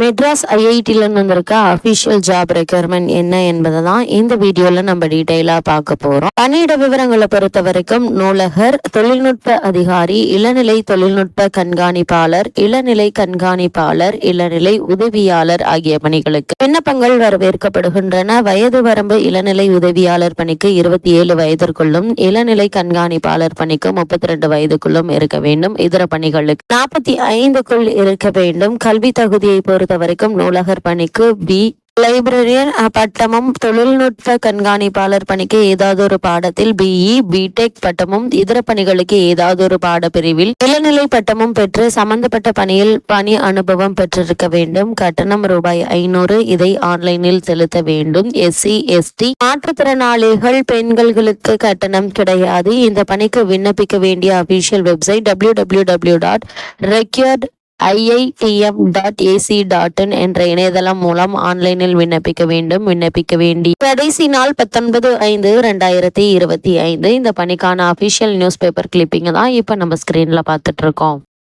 மெட்ராஸ் ஐஐடியில் வந்திருக்க official job requirement என்ன என்பதை தான் இந்த வீடியோவில் நம்ம டீட்டெயிலாக பார்க்க போகிறோம். பணியிட விவரங்களை பொறுத்த வரைக்கும் நூலகர், தொழில்நுட்ப அதிகாரி, இளநிலை தொழில்நுட்ப கண்காணிப்பாளர், இளநிலை கண்காணிப்பாளர், இளநிலை உதவியாளர் ஆகிய பணிகளுக்கு விண்ணப்பங்கள் வரவேற்கப்படுகின்றன. வயது வரம்பு இளநிலை உதவியாளர் பணிக்கு 27 வயதிற்குள்ளும், இளநிலை கண்காணிப்பாளர் பணிக்கு 32 வயதுக்குள்ளும் இருக்க வேண்டும். இதர பணிகளுக்கு 45க்குள் இருக்க வேண்டும். கல்வி தகுதியை பொறுத்த வரைக்கும் நூலகர் பணிக்கு பி, லைப்ரரியன் பட்டமும், தொழில்நுட்ப கண்காணிப்பாளர் பணிக்கு ஏதாவது ஒரு பாடத்தில் பிஇ, பிடெக் பட்டமும், இதர பணிகளுக்கு ஏதாவது ஒரு பாடப்பிரிவில் இளநிலை பட்டமும் பெற்று சம்பந்தப்பட்ட பணியில் பணி அனுபவம் பெற்றிருக்க வேண்டும். கட்டணம் ரூபாய் 500. இதை ஆன்லைனில் செலுத்த வேண்டும். எஸ்சி, எஸ்டி, மாற்றுத்திறனாளிகள் பெண்களுக்கு கட்டணம் கிடையாது. இந்த பணிக்கு விண்ணப்பிக்க வேண்டிய அபிஷியல் வெப்சைட் www.required iitm.ac.in என்ற இணையதளம் மூலம் ஆன்லைனில் விண்ணப்பிக்க வேண்டும். விண்ணப்பிக்க வேண்டிய கடைசி நாள் 19/5/2025. இந்த பணிக்கான அபிஷியல் நியூஸ் பேப்பர் கிளிப்பிங் தான் இப்ப நம்ம ஸ்கிரீன்ல பார்த்துட்டு இருக்கோம்.